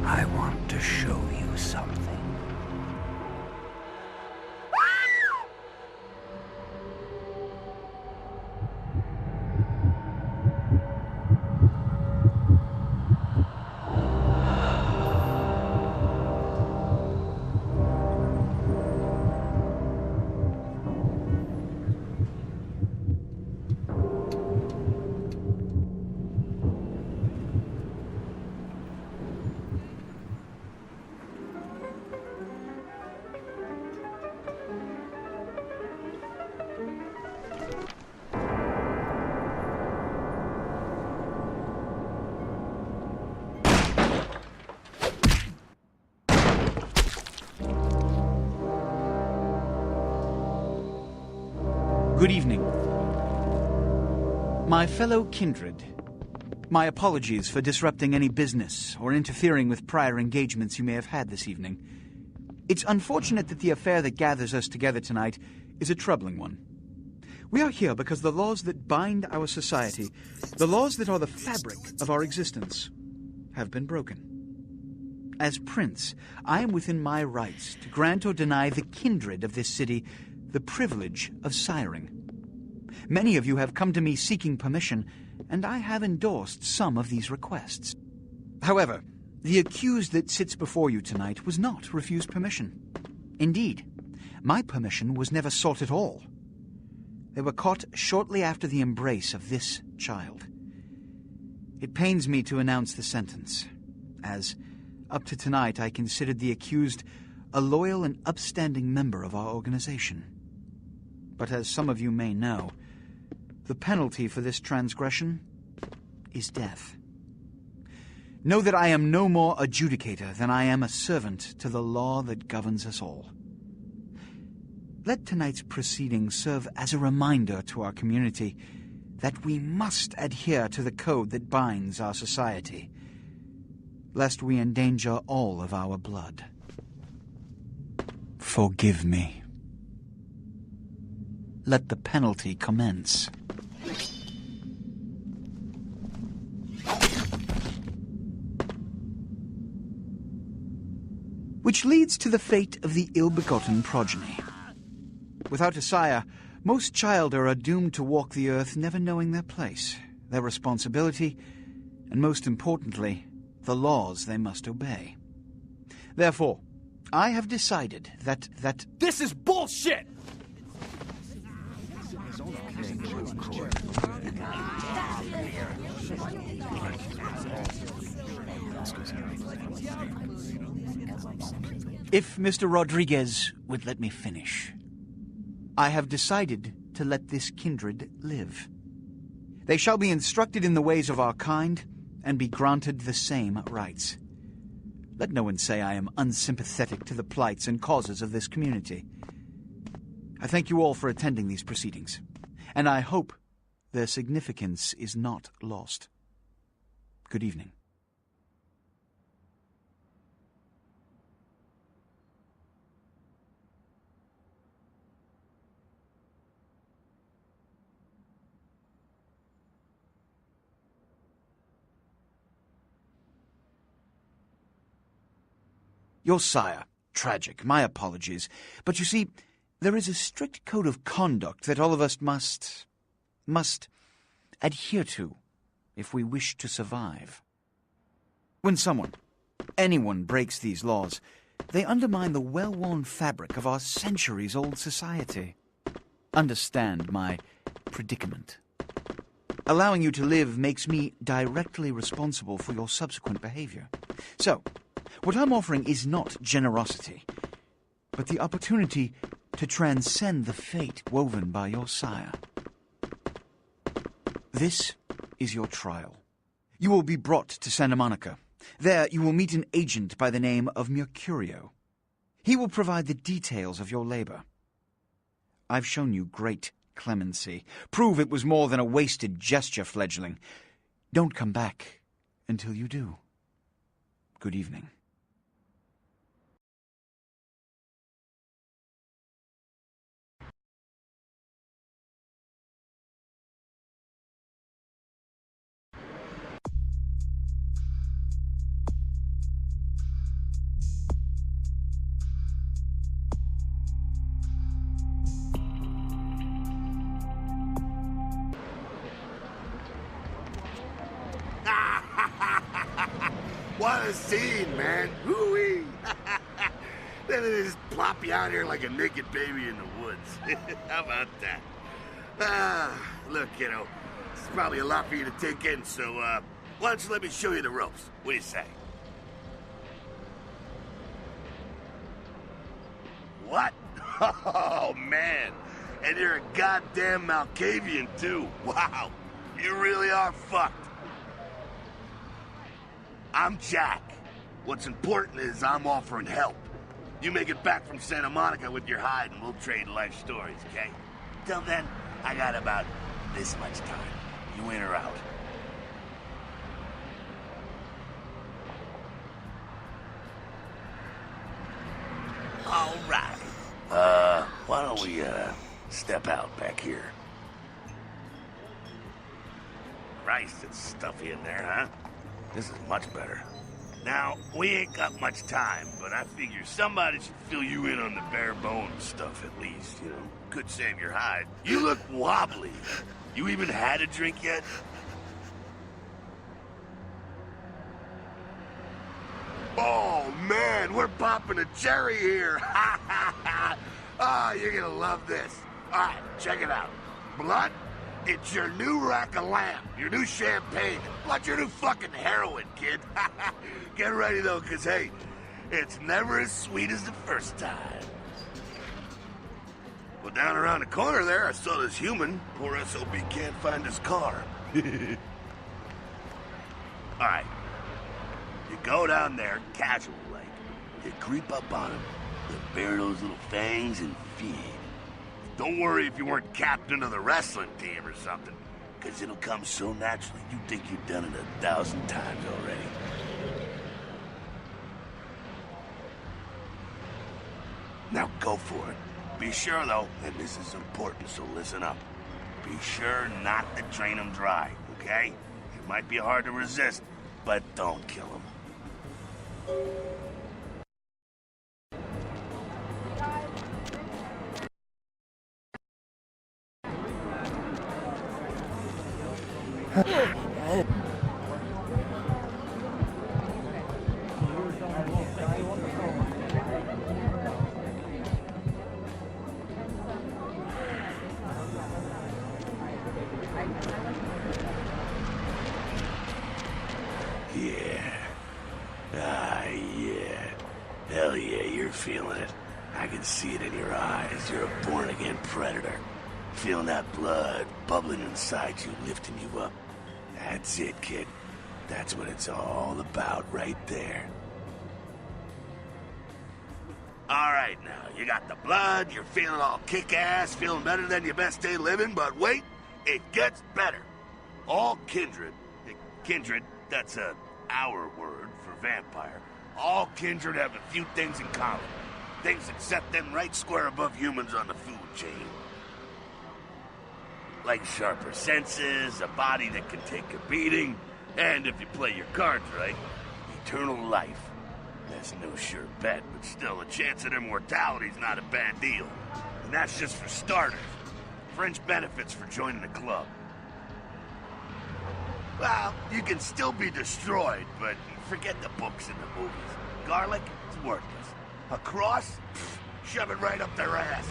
I want to show you something. Good evening. My fellow kindred, my apologies for disrupting any business or interfering with prior engagements you may have had this evening. It's unfortunate that the affair that gathers us together tonight is a troubling one. We are here because the laws that bind our society, the laws that are the fabric of our existence, have been broken. As Prince, I am within my rights to grant or deny the kindred of this city the privilege of siring. Many of you have come to me seeking permission, and I have endorsed some of these requests. However, the accused that sits before you tonight was not refused permission. Indeed, my permission was never sought at all. They were caught shortly after the embrace of this child. It pains me to announce the sentence, as, up to tonight, I considered the accused a loyal and upstanding member of our organization. But as some of you may know, the penalty for this transgression is death. Know that I am no more adjudicator than I am a servant to the law that governs us all. Let tonight's proceedings serve as a reminder to our community that we must adhere to the code that binds our society, lest we endanger all of our blood. Forgive me. Let the penalty commence. Which leads to the fate of the ill-begotten progeny. Without a sire, most childer are doomed to walk the earth never knowing their place, their responsibility, and most importantly, the laws they must obey. Therefore, I have decided that... This is bullshit! If Mr. Rodriguez would let me finish. I have decided to let this kindred live. They shall be instructed in the ways of our kind and be granted the same rights. Let no one say I am unsympathetic to the plights and causes of this community. I thank you all for attending these proceedings, and I hope their significance is not lost. Good evening. Your sire. Tragic. My apologies. But you see, there is a strict code of conduct that all of us must adhere to if we wish to survive. When anyone breaks these laws, they undermine the well-worn fabric of our centuries-old society. Understand my predicament. Allowing you to live makes me directly responsible for your subsequent behavior. So, what I'm offering is not generosity, but the opportunity to transcend the fate woven by your sire. This is your trial. You will be brought to Santa Monica. There you will meet an agent by the name of Mercurio. He will provide the details of your labor. I've shown you great clemency. Prove it was more than a wasted gesture, fledgling. Don't come back until you do. Good evening. What a scene, man. Woo-wee. Then they just plop you out here like a naked baby in the woods. How about that? Look, kiddo, it's probably a lot for you to take in, so, why don't you let me show you the ropes? What do you say? What? Oh, man. And you're a goddamn Malkavian, too. Wow. You really are fucked. I'm Jack. What's important is I'm offering help. You make it back from Santa Monica with your hide and we'll trade life stories, okay? Till then, I got about this much time. You in or out? All right. Why don't we, step out back here? Christ, it's stuffy in there, huh? This is much better. Now, we ain't got much time, but I figure somebody should fill you in on the bare bones stuff at least, you know? Could save your hide. You look wobbly. You even had a drink yet? Oh, man, we're popping a cherry here. You're gonna love this. All right, check it out. Blood? It's your new rack of lamb, your new champagne, like your new fucking heroin, kid. Get ready, though, because, hey, it's never as sweet as the first time. Well, down around the corner there, I saw this human. Poor SOB can't find his car. All right. You go down there, casual-like. You creep up on him. You bare those little fangs and feed. Don't worry if you weren't captain of the wrestling team or something, because it'll come so naturally you think you've done it 1,000 times already. Now go for it. Be sure, though, and this is important, so listen up. Be sure not to drain them dry, okay? It might be hard to resist, but don't kill them. Hell yeah, you're feeling it. I can see it in your eyes. You're a born-again predator. Feeling that blood bubbling inside you, lifting you up. That's it, kid. That's what it's all about right there. All right, now, you got the blood, you're feeling all kick-ass, feeling better than your best day living, but wait, it gets better. All kindred, that's our word for vampire. All kindred have a few things in common. Things that set them right square above humans on the food chain. Like sharper senses, a body that can take a beating, and if you play your cards right, eternal life. That's no sure bet, but still, a chance at immortality's not a bad deal. And that's just for starters. Fringe benefits for joining the club. Well, you can still be destroyed, but forget the books and the movies. Garlic, it's worthless. A cross? Pfft, shove it right up their ass.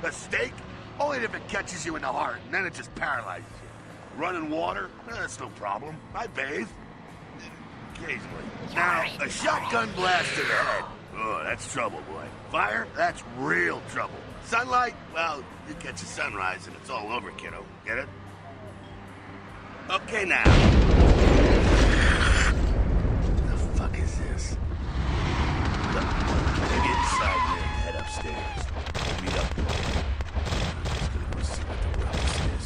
A stake? Only if it catches you in the heart, and then it just paralyzes you. Running water? That's no problem. I bathe. Occasionally. Now, a shotgun blast to the head. Oh, that's trouble, boy. Fire? That's real trouble. Sunlight? Well, you catch a sunrise and it's all over, kiddo. Get it? Okay, now. The fuck is this? Look, get inside there and head upstairs. Meet up. I'm just gonna go see what the ruckus is.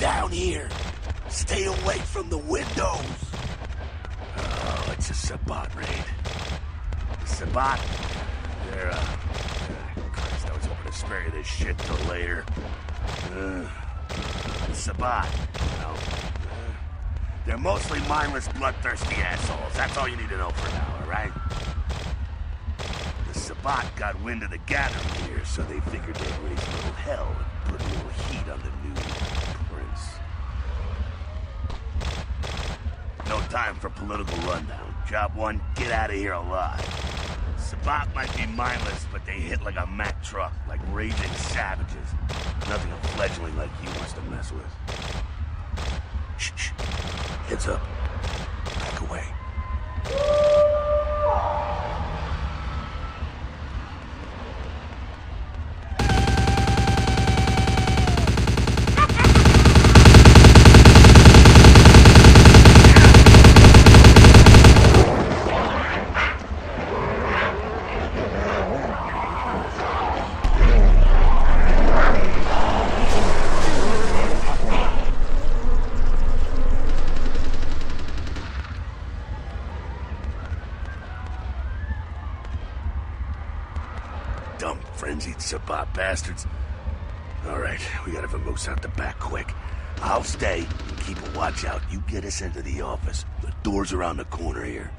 down here. Stay away from the windows. Oh, it's a Sabbat raid. The Sabbat? They're, Christ, I was hoping to spare you this shit till later. The Sabbat, well, they're mostly mindless, bloodthirsty assholes. That's all you need to know for now, alright? The Sabbat got wind of the gathering here, so they figured they'd raise a little hell and put a little heat on the new prince. No time for political rundown. Job one, get out of here alive. Sabbat might be mindless, but they hit like a Mack truck, like raging savages. Nothing a fledgling like you wants to mess with. Shh, shh. Heads up. Back away. Dumb, frenzied Sabbat bastards. Alright, we gotta vamoose out the back quick. I'll stay and keep a watch out. You get us into the office. The door's around the corner here.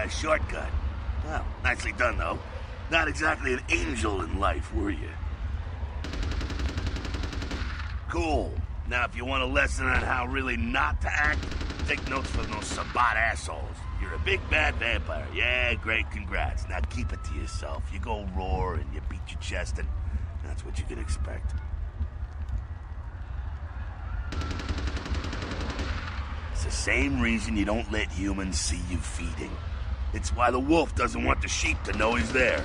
Shortcut. Well, nicely done, though. Not exactly an angel in life, were you? Cool. Now, if you want a lesson on how really not to act, take notes from those Sabbat assholes. You're a big bad vampire. Yeah, great, congrats. Now keep it to yourself. You go roar and you beat your chest, and that's what you can expect. It's the same reason you don't let humans see you feeding. It's why the wolf doesn't want the sheep to know he's there.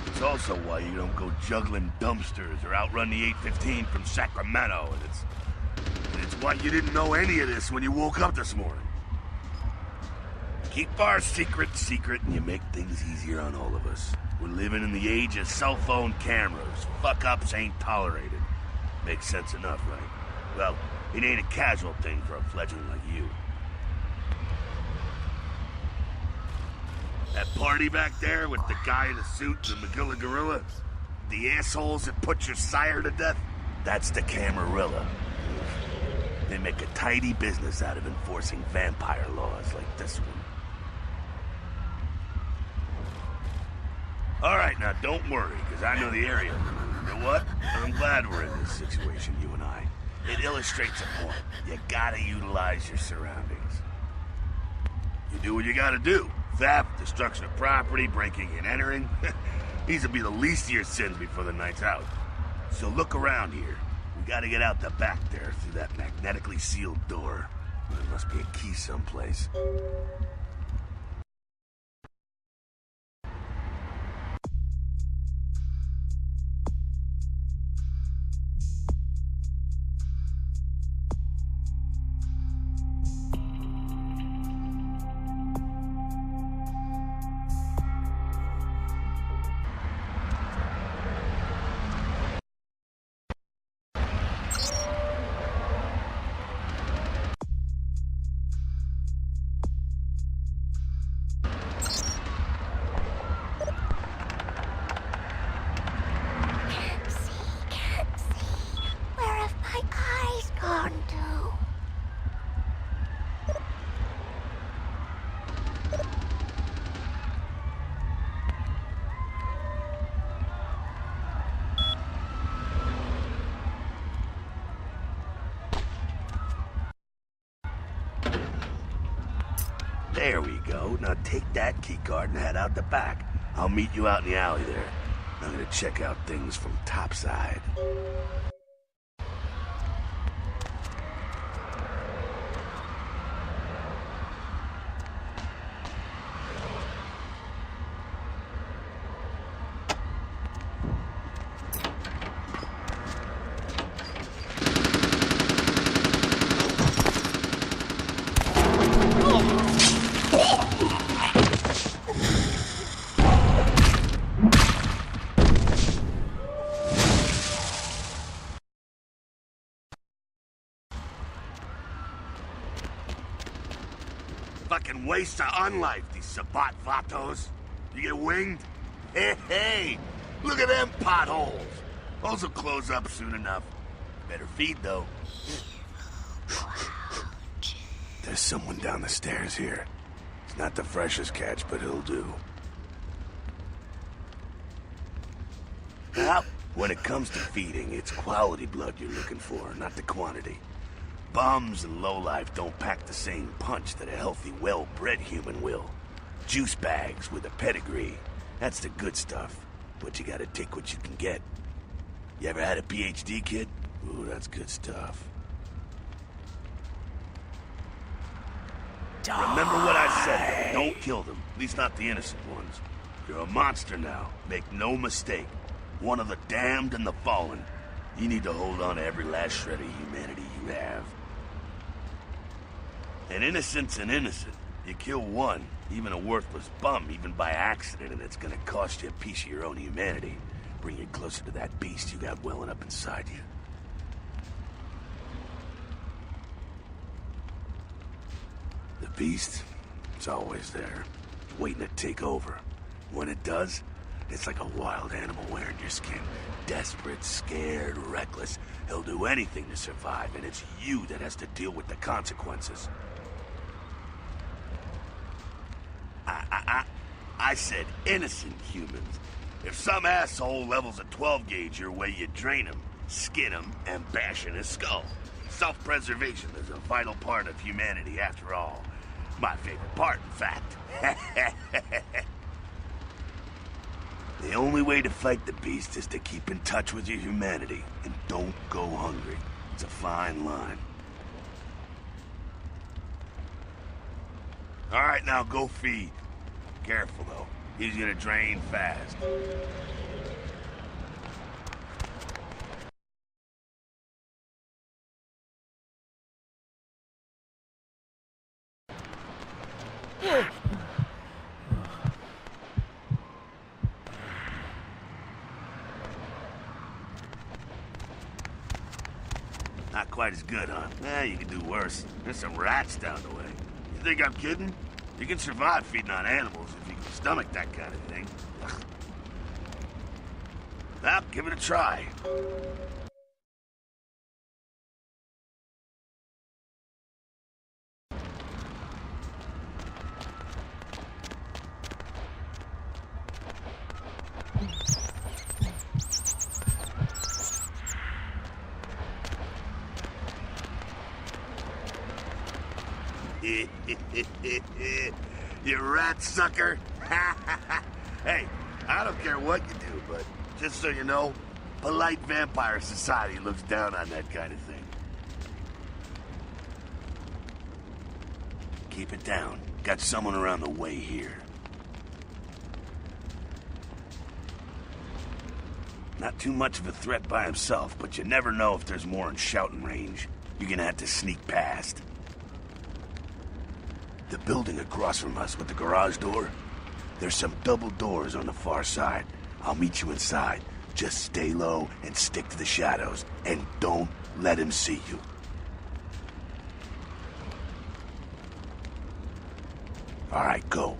It's also why you don't go juggling dumpsters or outrun the 815 from Sacramento. And it's why you didn't know any of this when you woke up this morning. Keep our secret secret and you make things easier on all of us. We're living in the age of cell phone cameras. Fuck-ups ain't tolerated. Makes sense enough, right? Well, it ain't a casual thing for a fledgling like you. That party back there with the guy in the suit and the Magilla Gorilla? The assholes that put your sire to death? That's the Camarilla. They make a tidy business out of enforcing vampire laws like this one. Alright, now don't worry, because I know the area. You know what? I'm glad we're in this situation, you and I. It illustrates a point. You gotta utilize your surroundings. You do what you gotta do. Theft, destruction of property, breaking and entering. These will be the least of your sins before the night's out. So look around here. We gotta get out the back there through that magnetically sealed door. There must be a key someplace. There we go. Now take that keycard and head out the back. I'll meet you out in the alley there. I'm gonna check out things from topside. Fucking waste of unlife, these Sabat Vatos. You get winged? Hey, look at them potholes. Those will close up soon enough. Better feed, though. There's someone down the stairs here. It's not the freshest catch, but he'll do. Now, when it comes to feeding, it's quality blood you're looking for, not the quantity. Bums and lowlife don't pack the same punch that a healthy, well-bred human will. Juice bags with a pedigree. That's the good stuff. But you gotta take what you can get. You ever had a PhD, kid? Ooh, that's good stuff. Remember what I said, though. Don't kill them. At least not the innocent ones. You're a monster now. Make no mistake. One of the damned and the fallen. You need to hold on to every last shred of humanity you have. An innocent's an innocent. You kill one, even a worthless bum, even by accident, and it's gonna cost you a piece of your own humanity. Bring you closer to that beast you got welling up inside you. The beast, it's always there, waiting to take over. When it does, it's like a wild animal wearing your skin. Desperate, scared, reckless. He'll do anything to survive, and it's you that has to deal with the consequences. I said innocent humans. If some asshole levels a 12 gauge your way, you drain him, skin him, and bash in his skull. Self-preservation is a vital part of humanity after all. My favorite part, in fact. The only way to fight the beast is to keep in touch with your humanity, and don't go hungry. It's a fine line. All right, now go feed. Careful, though. He's gonna drain fast. Not quite as good, huh? You can do worse. There's some rats down the way. You think I'm kidding? You can survive feeding on animals if you can stomach that kind of thing. Well, give it a try. You rat sucker. Hey, I don't care what you do, but just so you know, polite vampire society looks down on that kind of thing. Keep it down. Got someone around the way here. Not too much of a threat by himself, but you never know if there's more in shouting range. You're gonna have to sneak past. The building across from us with the garage door, there's some double doors on the far side. I'll meet you inside. Just stay low and stick to the shadows, and don't let him see you. All right, go.